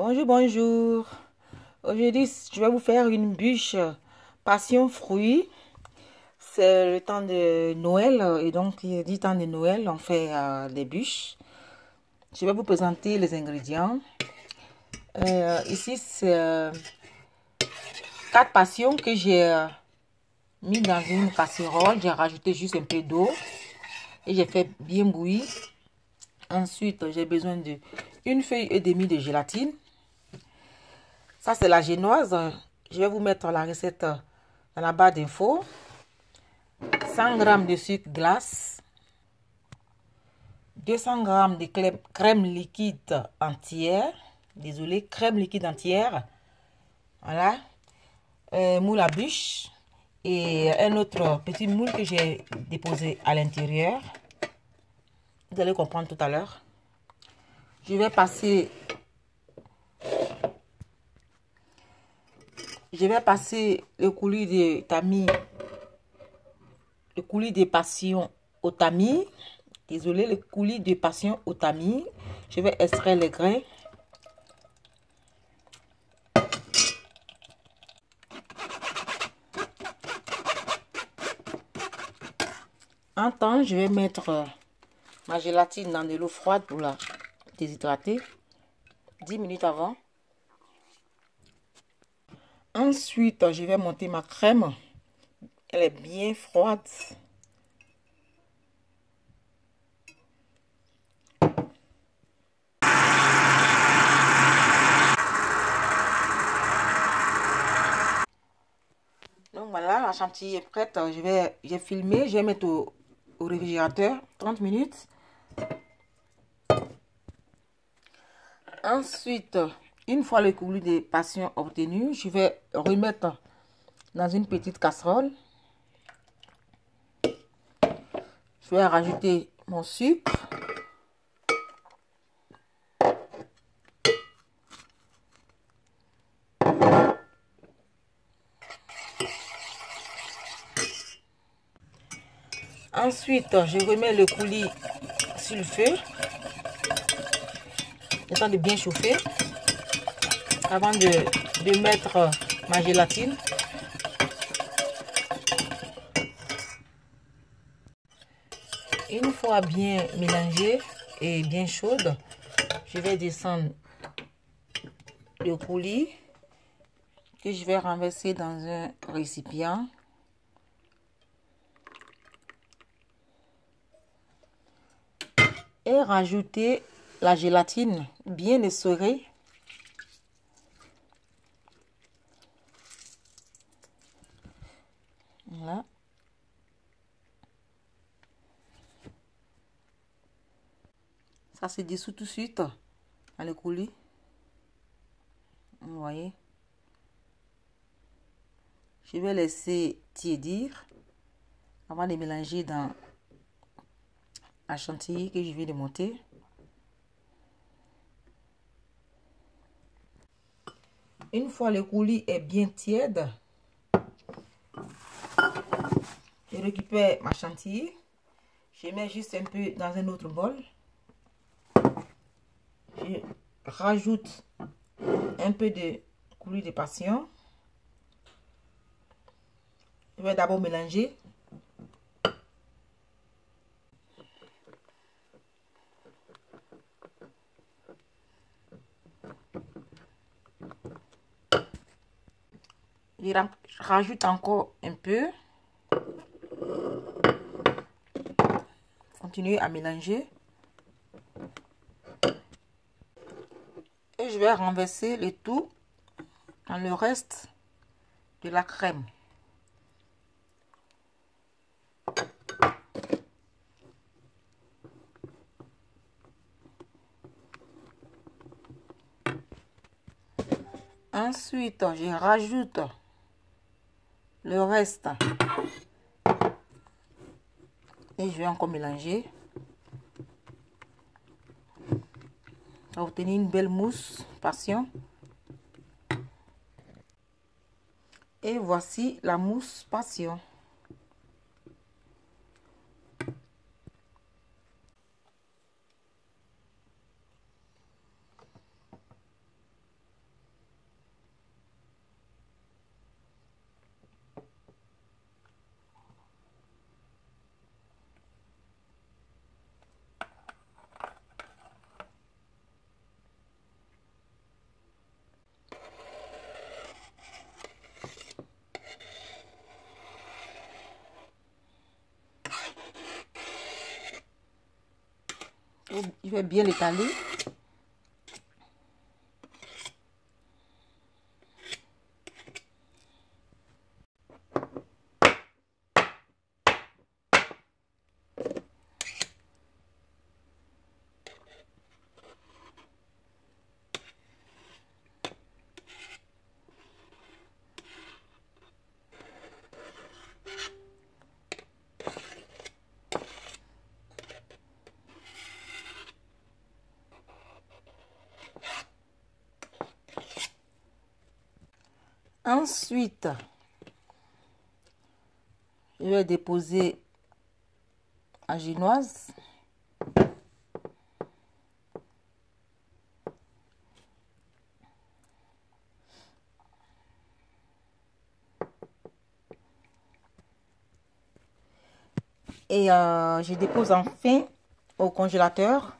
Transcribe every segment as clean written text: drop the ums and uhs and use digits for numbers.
Bonjour, bonjour. Aujourd'hui, je vais vous faire une bûche passion fruits. C'est le temps de Noël et donc, il dit temps de Noël, on fait des bûches. Je vais vous présenter les ingrédients. Ici, c'est 4 passions que j'ai mis dans une casserole. J'ai rajouté juste un peu d'eau et j'ai fait bien bouillir. Ensuite, j'ai besoin de une feuille et demie de gélatine. Ça, c'est la génoise. Je vais vous mettre la recette dans la barre d'infos. 100 g de sucre glace. 200 g de crème liquide entière. Désolé, crème liquide entière. Voilà. Moule à bûche. Et un autre petit moule que j'ai déposé à l'intérieur. Vous allez comprendre tout à l'heure. Je vais passer le coulis de tamis, le coulis de passion au tamis. Désolé, le coulis de passion au tamis. Je vais extraire les grains. En temps, je vais mettre ma gélatine dans de l'eau froide pour la déshydrater 10 minutes avant. Ensuite, je vais monter ma crème. Elle est bien froide. Donc voilà, la chantilly est prête. J'ai filmé, je vais mettre au réfrigérateur 30 minutes. Ensuite, une fois le coulis de passion obtenu, je vais remettre dans une petite casserole. Je vais rajouter mon sucre. Ensuite, je remets le coulis sur le feu. Le temps de bien chauffer avant de mettre ma gélatine. Une fois bien mélangée et bien chaude, je vais descendre le coulis que je vais renverser dans un récipient. Et rajouter la gélatine bien essorée. Voilà. Ça se dissout tout de suite dans le coulis. Vous voyez. Je vais laisser tiédir avant de mélanger dans la chantilly que je viens de monter. Une fois le coulis est bien tiède, je récupère ma chantilly. Je mets juste un peu dans un autre bol. Je rajoute un peu de coulis de passion. Je vais d'abord mélanger. Je rajoute encore un peu. Continuez à mélanger. Et je vais renverser le tout dans le reste de la crème. Ensuite, je rajoute le reste et je vais encore mélanger pour obtenir une belle mousse passion. Et voici la mousse passion. Je vais bien l'étaler. Ensuite, je vais déposer la génoise. Et je dépose enfin au congélateur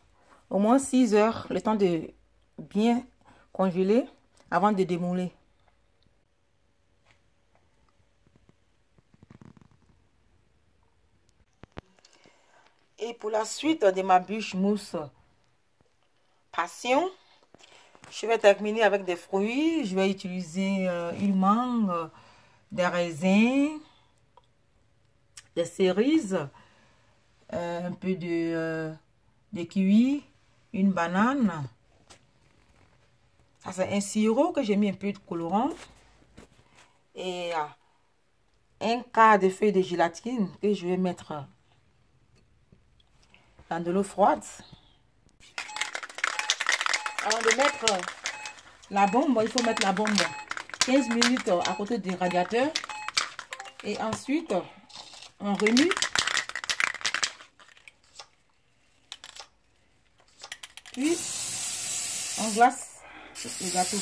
au moins 6 heures, le temps de bien congeler avant de démouler. Et pour la suite de ma bûche mousse passion, je vais terminer avec des fruits. Je vais utiliser une mangue, des raisins, des cerises, un peu de kiwi, une banane. Ça c'est un sirop que j'ai mis un peu de colorant. Et un quart de feuille de gélatine que je vais mettre dans de l'eau froide. Avant de mettre la bombe, il faut mettre la bombe 15 minutes à côté du radiateur. Et ensuite, on remue. Puis, on glace le gâteau.